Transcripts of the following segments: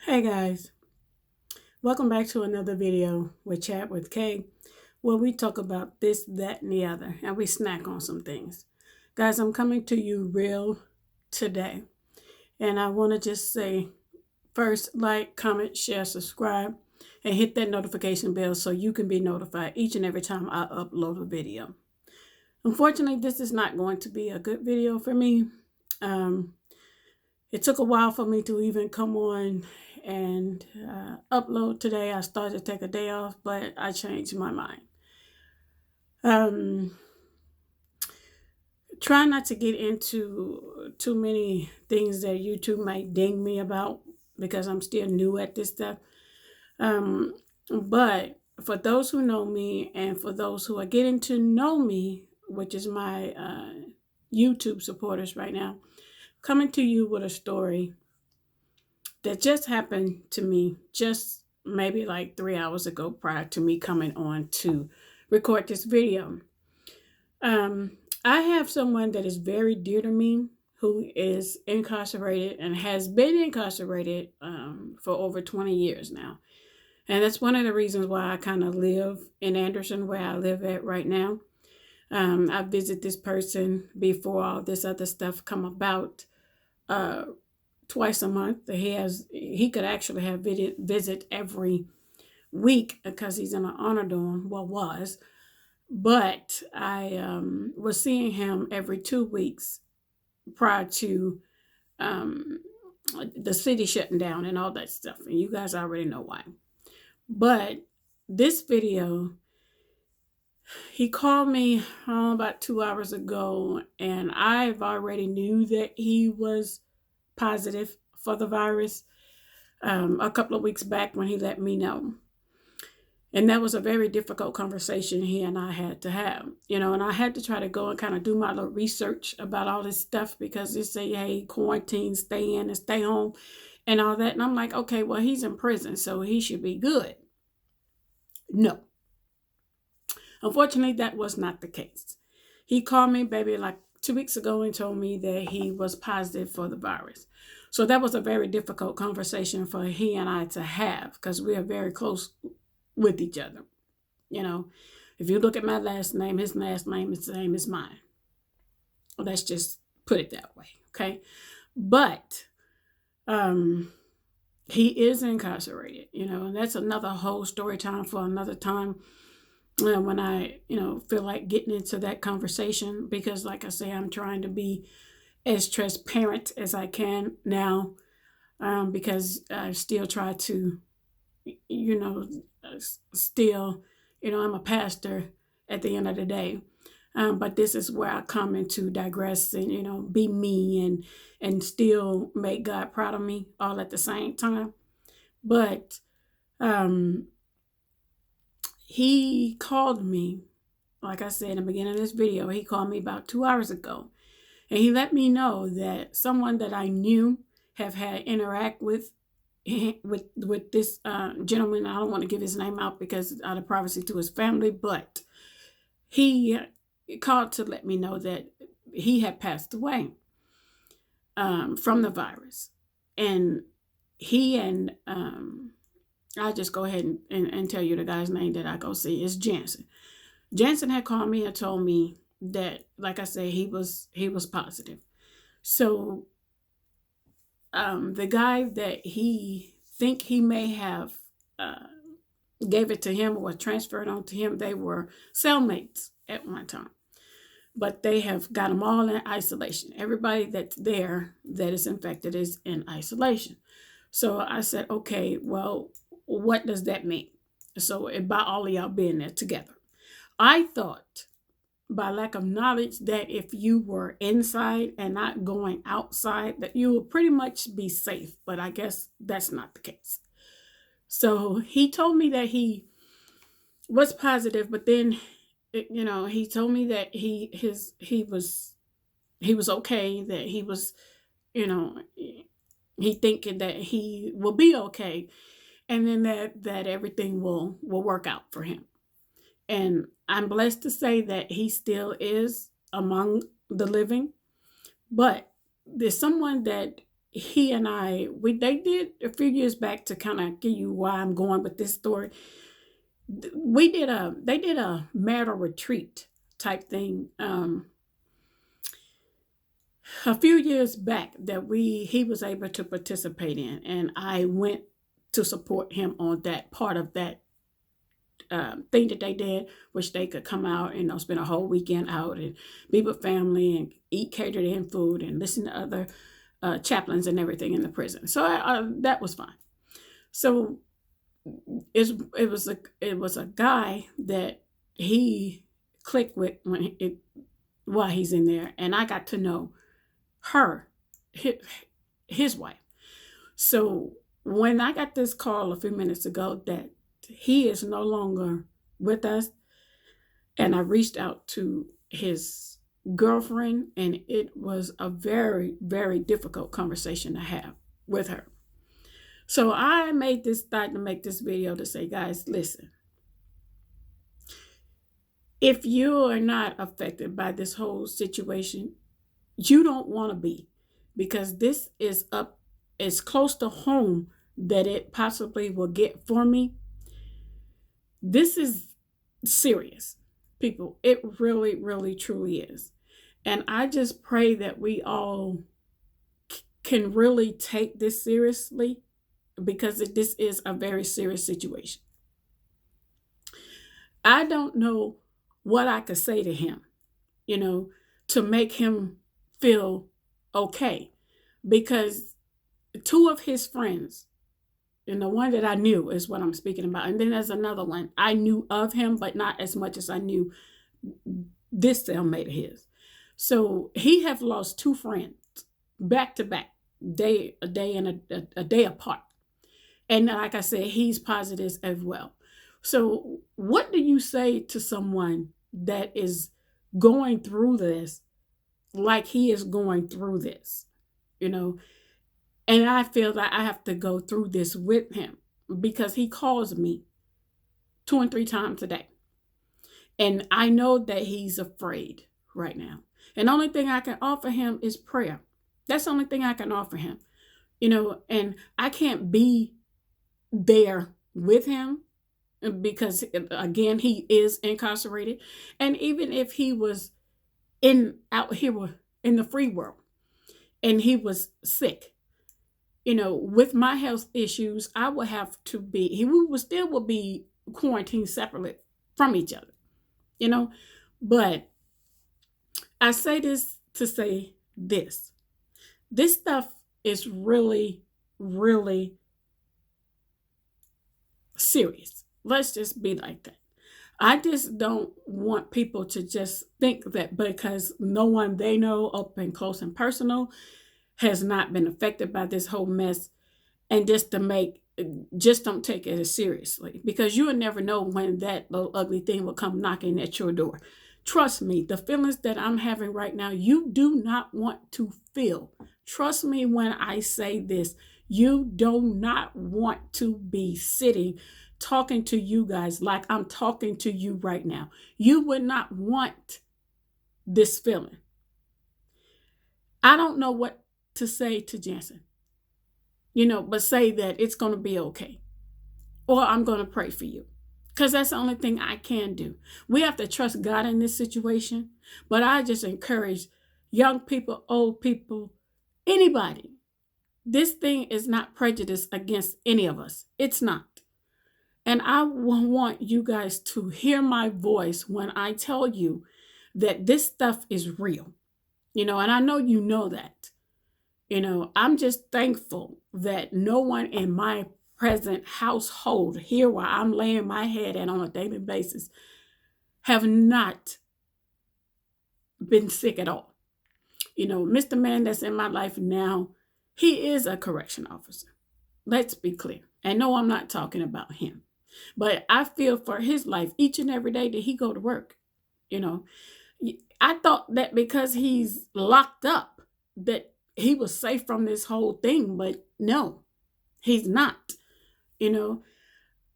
Hey guys, welcome back to another video with Chat with Kay, where we talk about this, that, and the other, and we snack on some things. Guys, I'm coming to you real today, and I want to just say first, like, comment, share, subscribe, and hit that notification bell so you can be notified each and every time I upload a video. Unfortunately, this is not going to be a good video for me. It took a while for me to even come on and upload today. I started to take a day off, but I changed my mind. Um, try not to get into too many things that YouTube might ding me about because I'm still new at this stuff. But for those who know me and for those who are getting to know me, which is my YouTube supporters right now, coming to you with a story that just happened to me just maybe like 3 hours ago prior to me coming on to record this video. I have someone that is very dear to me who is incarcerated and has been incarcerated for over 20 years now. And that's one of the reasons why I kind of live in Anderson, where I live at right now. I visit this person before all this other stuff come about twice a month. He could actually have visit every week because he's in an honor dorm. Well, was, but I was seeing him every 2 weeks prior to the city shutting down and all that stuff. And you guys already know why. But this video, he called me about 2 hours ago, and I've already knew that he was positive for the virus a couple of weeks back when he let me know. And that was a very difficult conversation he and I had to have, and I had to try to go and kind of do my little research about all this stuff because they say, hey, quarantine, stay in and stay home and all that. And I'm like, okay, well, he's in prison, so he should be good. No. Unfortunately, that was not the case. He called me, baby, like 2 weeks ago and told me that he was positive for the virus. So that was a very difficult conversation for he and I to have because we are very close with each other. If you look at my last name, his last name is the same as mine. Let's just put it that way, okay? But he is incarcerated, and that's another whole story time for another time when I, feel like getting into that conversation because, like I say, I'm trying to be as transparent as I can now because I still try to, still, I'm a pastor at the end of the day. But this is where I come into digress and, be me and still make God proud of me all at the same time. But he called me, like I said in the beginning of this video, he called me about 2 hours ago. And he let me know that someone that I knew have had interact with this gentleman. I don't want to give his name out because out of privacy to his family, but he called to let me know that he had passed away from the virus. And he and I'll just go ahead and tell you the guy's name that I go see is Jansen. Jansen had called me and told me that, like I said, he was positive. So the guy that he think he may have gave it to him or transferred on to him, they were cellmates at one time. But they have got them all in isolation. Everybody that's there that is infected is in isolation. So I said, okay, well, what does that mean? So by all of y'all being there together. I thought by lack of knowledge that if you were inside and not going outside, that you would pretty much be safe. But I guess that's not the case. So he told me that he was positive, but then, he told me that he was okay, that he was, he thinking that he will be okay. And then that everything will work out for him. And I'm blessed to say that he still is among the living. But there's someone that he and they did a few years back, to kind of give you why I'm going with this story. They did a marital retreat type thing a few years back that he was able to participate in, and I went to support him on that part of that thing that they did, which they could come out and spend a whole weekend out and be with family and eat catered in food and listen to other chaplains and everything in the prison. So that was fine. So it was a guy that he clicked with while he's in there, and I got to know her, his wife. So when I got this call a few minutes ago that he is no longer with us, and I reached out to his girlfriend, and it was a very, very difficult conversation to have with her. So I started to make this video to say, guys, listen, if you are not affected by this whole situation, you don't want to be, because this is up as close to home that it possibly will get for me. This is serious, people. It really, really, truly is. And I just pray that we all can really take this seriously, because this is a very serious situation. I don't know what I could say to him, to make him feel okay, because two of his friends, and the one that I knew is what I'm speaking about, and then there's another one I knew of him, but not as much as I knew this cellmate of his. So he have lost two friends back to back, a day and a day apart. And like I said, he's positive as well. So what do you say to someone that is going through this like he is going through this, And I feel that I have to go through this with him, because he calls me 2 and 3 times a day. And I know that he's afraid right now. And the only thing I can offer him is prayer. That's the only thing I can offer him, and I can't be there with him, because again, he is incarcerated. And even if he was out here in the free world and he was sick, with my health issues, I would have to be, he would still be quarantined separately from each other, but I say this to say this stuff is really, really serious. Let's just be like that. I just don't want people to just think that because no one they know up and close and personal has not been affected by this whole mess, and just don't take it as seriously, because you will never know when that little ugly thing will come knocking at your door. Trust me, the feelings that I'm having right now, you do not want to feel. Trust me when I say this. You do not want to be sitting talking to you guys like I'm talking to you right now. You would not want this feeling. I don't know what to say to Jansen, but say that it's going to be okay, or I'm going to pray for you, because that's the only thing I can do. We have to trust God in this situation, but I just encourage young people, old people, anybody. This thing is not prejudice against any of us. It's not. And I want you guys to hear my voice when I tell you that this stuff is real, and I know you know that. I'm just thankful that no one in my present household here where I'm laying my head at on a daily basis have not been sick at all. Mr. Man that's in my life now, he is a correction officer. Let's be clear. And no, I'm not talking about him. But I feel for his life each and every day that he go to work. I thought that because he's locked up that he was safe from this whole thing, but no, he's not, And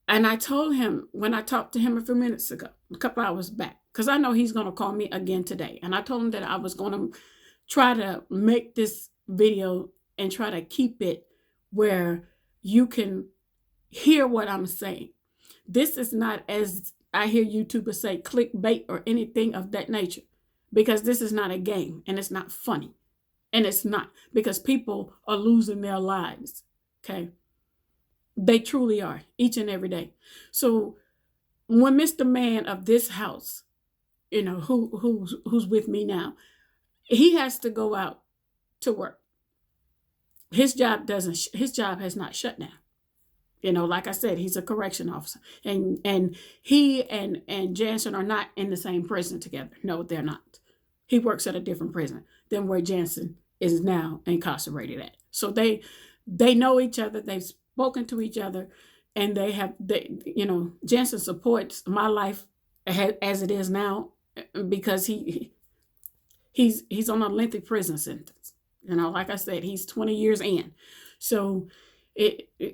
I told him when I talked to him a few minutes ago, a couple hours back, because I know he's going to call me again today. And I told him that I was going to try to make this video and try to keep it where you can hear what I'm saying. This is not, as I hear YouTubers say, clickbait or anything of that nature, because this is not a game and it's not funny. And it's not, because people are losing their lives. Okay. They truly are, each and every day. So when Mr. Man of this house, who's with me now, he has to go out to work. His job has not shut down. Like I said, he's a correction officer, and he and Jansen are not in the same prison together. No, they're not. He works at a different prison than where Jansen is now incarcerated at. So they know each other. They've spoken to each other, and Jansen supports my life as it is now, because he's on a lengthy prison sentence. Like I said, he's 20 years in. So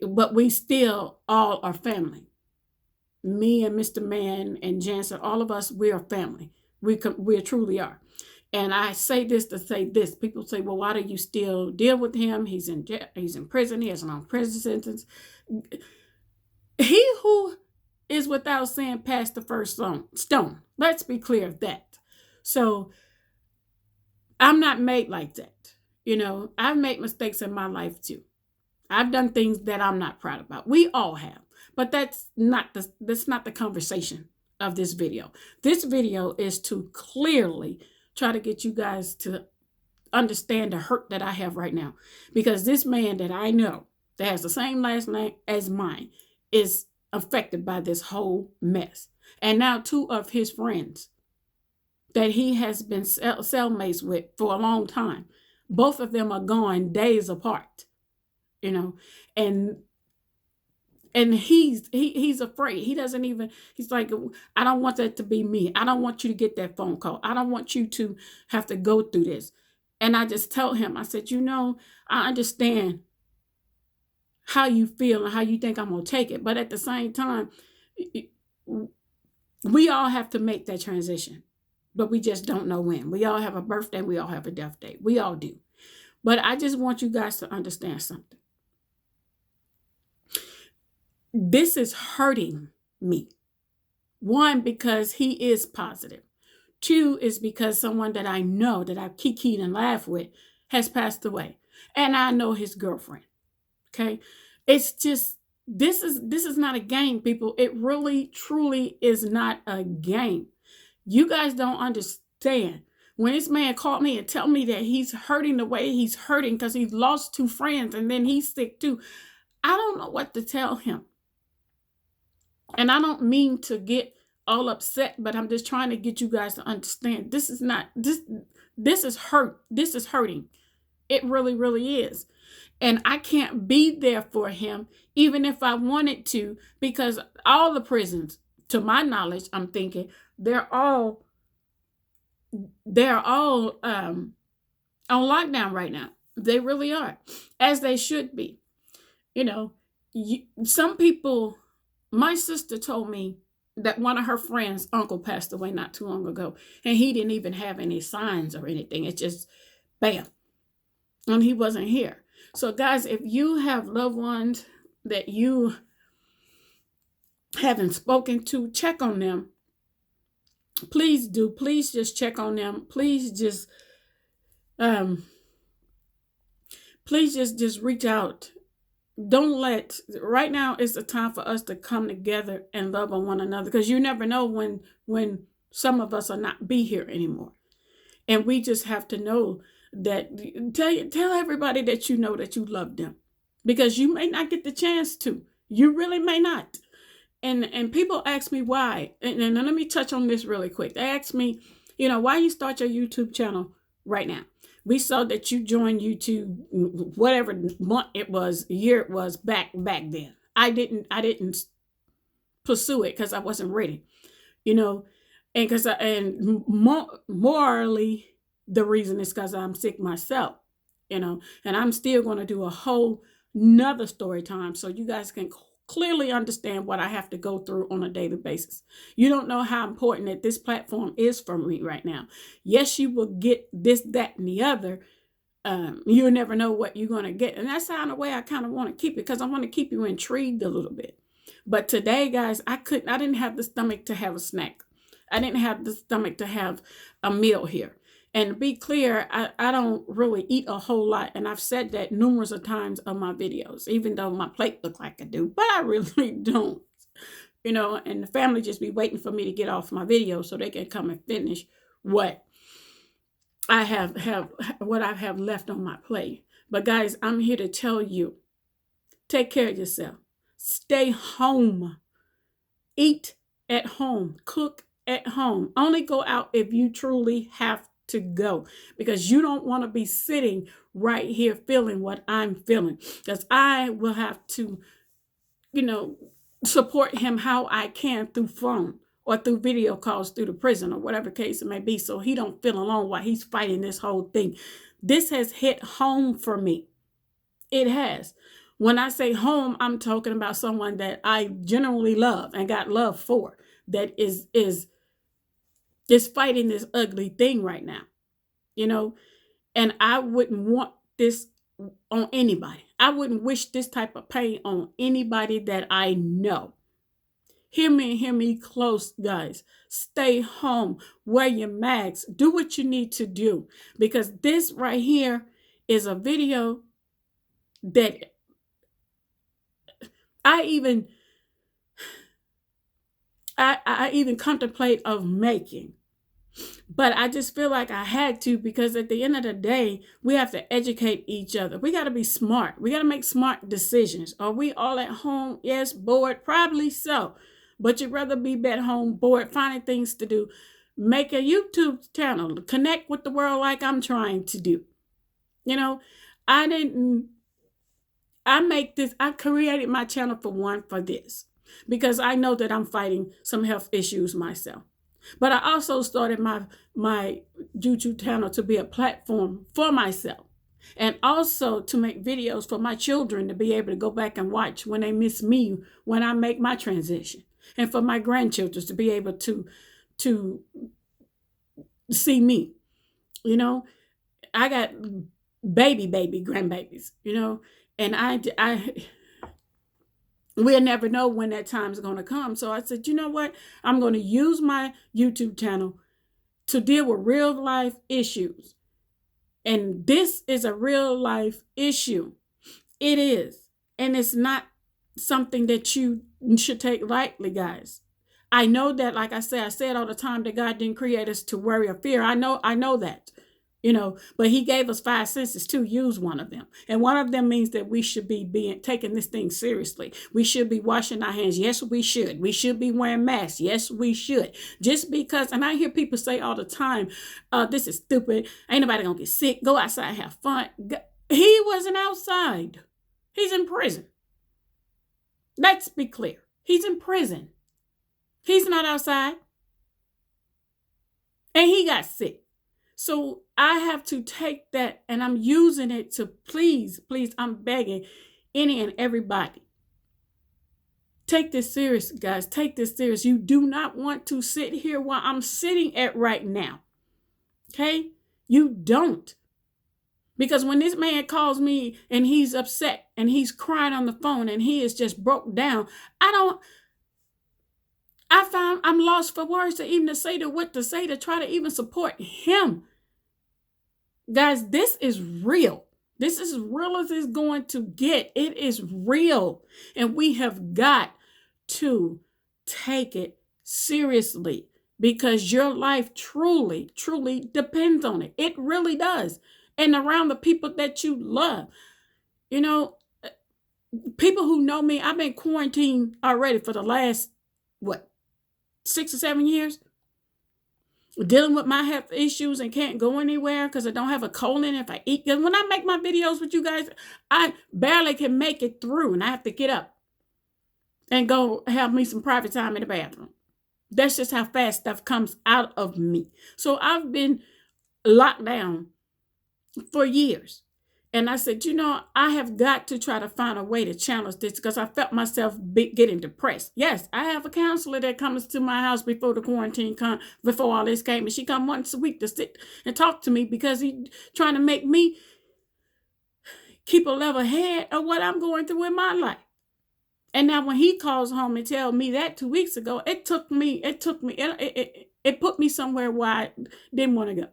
but we still all are family. Me and Mr. Man and Jansen, all of us, we are family. We truly are. And I say this to say this. People say, well, why do you still deal with him? He's in prison. He has a long prison sentence. He who is without sin passed the first stone. Let's be clear of that. So I'm not made like that. I've made mistakes in my life too. I've done things that I'm not proud about. We all have. But that's not the conversation of this video. This video is to clearly try to get you guys to understand the hurt that I have right now. Because this man that I know that has the same last name as mine is affected by this whole mess. And now 2 of his friends that he has been cellmates with for a long time, both of them are gone days apart. And he's afraid. He doesn't even, he's like, I don't want that to be me. I don't want you to get that phone call. I don't want you to have to go through this. And I just tell him, I said, I understand how you feel and how you think I'm going to take it. But at the same time, we all have to make that transition, but we just don't know when. We all have a birthday. We all have a death date. We all do. But I just want you guys to understand something. This is hurting me. 1, because he is positive. 2 is because someone that I know, that I kikied and laughed with, has passed away. And I know his girlfriend. Okay? It's just, this is not a game, people. It really, truly is not a game. You guys don't understand. When this man called me and tell me that he's hurting the way he's hurting because he's lost 2 friends and then he's sick too, I don't know what to tell him. And I don't mean to get all upset, but I'm just trying to get you guys to understand. This is hurt. This is hurting. It really, really is. And I can't be there for him, even if I wanted to, because all the prisons, to my knowledge, I'm thinking, they're all on lockdown right now. They really are, as they should be. Some people, my sister told me that one of her friends' uncle passed away not too long ago, and he didn't even have any signs or anything. It's just bam, and he wasn't here. So guys, if you have loved ones that you haven't spoken to, check on them. Please do. Please just check on them. Please just reach out. Right now is the time for us to come together and love on one another, because you never know when some of us will not be here anymore. And we just have to know that, tell everybody that you know that you love them, because you may not get the chance to. You really may not. And people ask me why. And let me touch on this really quick. They ask me, why you start your YouTube channel right now? We saw that you joined YouTube, whatever month it was, year it was back then. I didn't pursue it because I wasn't ready, and morally, the reason is because I'm sick myself, and I'm still going to do a whole nother story time so you guys can clearly understand what I have to go through on a daily basis. You don't know how important that this platform is for me right now. Yes, you will get this, that, and the other You'll never know what you're going to get. And that's how, in a way, I kind of want to keep it, because I want to keep you intrigued a little bit. But today, guys, I didn't have the stomach to have a snack. I didn't have the stomach to have a meal here. And to be clear, I don't really eat a whole lot. And I've said that numerous of times on my videos, even though my plate look like I do, but I really don't. You know, and the family just be waiting for me to get off my video so they can come and finish what I have left on my plate. But guys, I'm here to tell you, take care of yourself. Stay home. Eat at home. Cook at home. Only go out if you truly have to go, because you don't want to be sitting right here feeling what I'm feeling, because I will have to, support him how I can through phone or through video calls through the prison or whatever case it may be, so he don't feel alone while he's fighting this whole thing. This has hit home for me. It has. When I say home, I'm talking about someone that I genuinely love and got love for, that is fighting this ugly thing right now, and I wouldn't want this on anybody. I wouldn't wish this type of pain on anybody that I know. Hear me and hear me close, guys. Stay home, wear your masks, do what you need to do, because this right here is a video that I even contemplate of making. But I just feel like I had to, because at the end of the day, we have to educate each other. We got to be smart. We got to make smart decisions. Are we all at home? Yes, bored? Probably so. But you'd rather be at home bored, finding things to do. Make a YouTube channel. Connect with the world like I'm trying to do. I created my channel for this, because I know that I'm fighting some health issues myself. But I also started my YouTube channel to be a platform for myself, and also to make videos for my children to be able to go back and watch when they miss me when I make my transition, and for my grandchildren to be able to see me. I got baby grandbabies, and we'll never know when that time is going to come. So I said, you know what? I'm going to use my YouTube channel to deal with real life issues. And this is a real life issue. It is. And it's not something that you should take lightly, guys. I know that, like I said all the time, that God didn't create us to worry or fear. I know that. But he gave us 5 senses to use one of them. And one of them means that we should be taking this thing seriously. We should be washing our hands. Yes, we should. We should be wearing masks. Yes, we should. Just because, and I hear people say all the time, this is stupid. Ain't nobody gonna get sick. Go outside, have fun. He wasn't outside. He's in prison. Let's be clear. He's in prison. He's not outside. And he got sick. So I have to take that, and I'm using it to please, I'm begging any and everybody. Take this serious, guys. Take this serious. You do not want to sit here while I'm sitting at right now. Okay? You don't. Because when this man calls me and he's upset and he's crying on the phone and he is just broke down, I'm lost for words to even say what to say to try to even support him. Guys, this is real. This is as real as it's going to get. It is real. And we have got to take it seriously, because your life truly, truly depends on it. It really does. And around the people that you love. People who know me, I've been quarantined already for the last, 6 or 7 years? Dealing with my health issues and can't go anywhere because I don't have a colon if I eat. Because when I make my videos with you guys, I barely can make it through, and I have to get up and go have me some private time in the bathroom. That's just how fast stuff comes out of me. So I've been locked down for years. And I said, I have got to try to find a way to challenge this, because I felt myself getting depressed. Yes, I have a counselor that comes to my house before the quarantine before all this came. And she comes once a week to sit and talk to me, because he's trying to make me keep a level head of what I'm going through in my life. And now when he calls home and tells me that 2 weeks ago, it put me somewhere where I didn't want to go.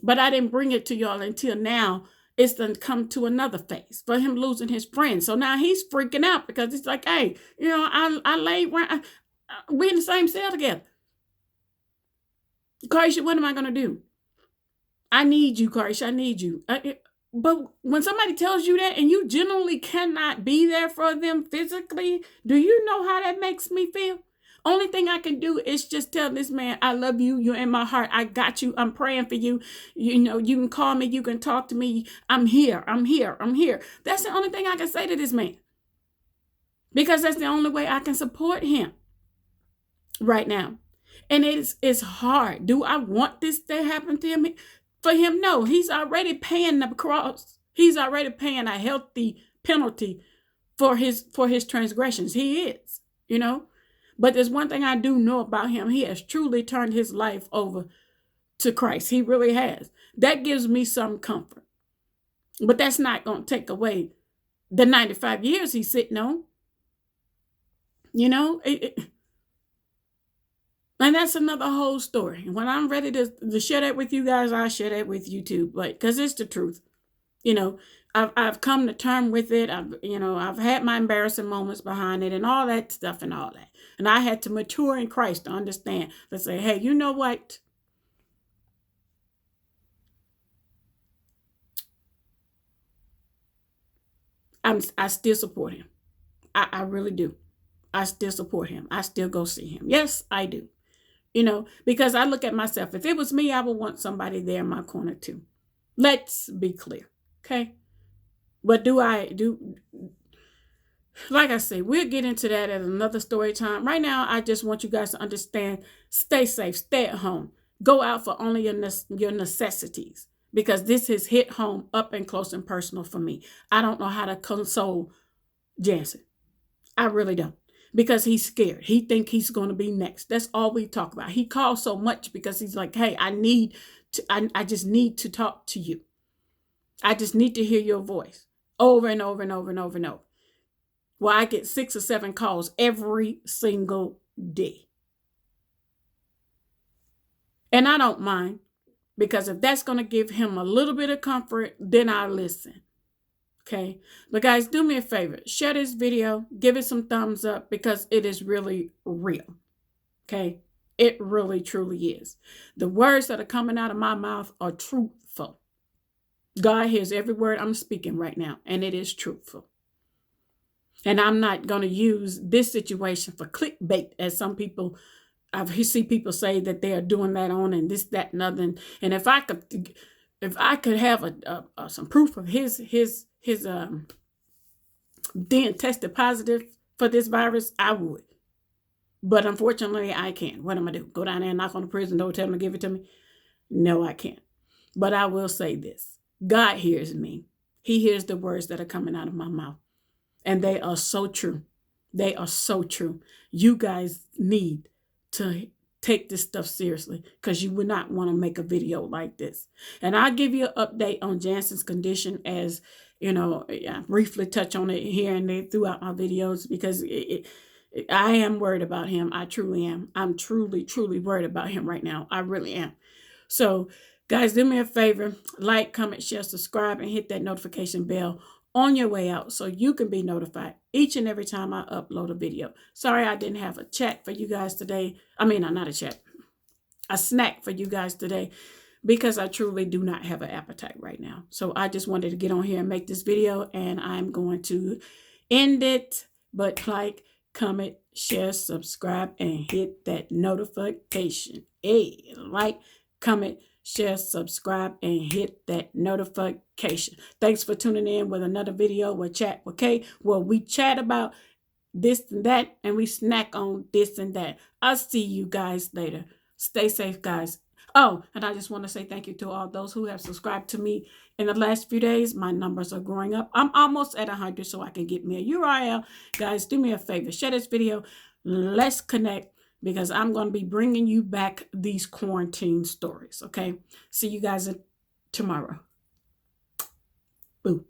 But I didn't bring it to y'all until now. It's done come to another phase for him losing his friend. So now he's freaking out because it's like, hey, I laid around. We're in the same cell together. Karisha, what am I going to do? I need you, Karisha. I need you. But when somebody tells you that and you generally cannot be there for them physically, do you know how that makes me feel? Only thing I can do is just tell this man, I love you. You're in my heart. I got you. I'm praying for you. You can call me. You can talk to me. I'm here. I'm here. I'm here. That's the only thing I can say to this man. Because that's the only way I can support him right now. And it's hard. Do I want this to happen to him? For him, no. He's already paying the cross. He's already paying a healthy penalty for his transgressions. He is, But there's one thing I do know about him. He has truly turned his life over to Christ. He really has. That gives me some comfort. But that's not going to take away the 95 years he's sitting on. And that's another whole story. When I'm ready to share that with you guys, I'll share that with you too. But because it's the truth. I've come to terms with it. I've had my embarrassing moments behind it and all that stuff and all that. And I had to mature in Christ to understand, to say, hey, you know what? I still support him. I really do. I still support him. I still go see him. Yes, I do. Because I look at myself. If it was me, I would want somebody there in my corner too. Let's be clear. Okay. But like I say, we'll get into that at another story time. Right now, I just want you guys to understand, stay safe, stay at home. Go out for only your necessities. Because this has hit home up and close and personal for me. I don't know how to console Jansen. I really don't. Because he's scared. He think he's going to be next. That's all we talk about. He calls so much because he's like, hey, I just need to talk to you. I just need to hear your voice over and over and over and over and over. Well, I get 6 or 7 calls every single day. And I don't mind, because if that's going to give him a little bit of comfort, then I'll listen. Okay. But guys, do me a favor. Share this video. Give it some thumbs up, because it is really real. Okay. It really, truly is. The words that are coming out of my mouth are truthful. God hears every word I'm speaking right now, and it is truthful. And I'm not going to use this situation for clickbait, as some people, I see people say that they are doing that on, and this, that, and other. And if I could have some proof of his being tested positive for this virus, I would. But unfortunately, I can't. What am I do? Go down there and knock on the prison door, tell them to give it to me? No, I can't. But I will say this. God hears me. He hears the words that are coming out of my mouth. And they are so true. They are so true. You guys need to take this stuff seriously, because you would not want to make a video like this. And I'll give you an update on Jansen's condition, as I briefly touch on it here and there throughout my videos, because I am worried about him. I truly am. I'm truly, truly worried about him right now. I really am. So guys, do me a favor, like, comment, share, subscribe, and hit that notification bell on your way out so you can be notified each and every time I upload a video. Sorry I didn't have a chat for you guys today. I mean, not a chat, a snack for you guys today, because I truly do not have an appetite right now. So I just wanted to get on here and make this video, and I'm going to end it. But like, comment, share, subscribe, and hit that notification. Hey, like, comment, share, subscribe, and hit that notification. Thanks for tuning in with another video with Chat with Kay, where we chat about this and that, and we snack on this and that. I'll see you guys later. Stay safe, guys. Oh, and I just want to say thank you to all those who have subscribed to me in the last few days. My numbers are growing up. I'm almost at 100, so I can get me a URL. Guys, do me a favor. Share this video. Let's connect, because I'm going to be bringing you back these quarantine stories, okay? See you guys tomorrow. Boo.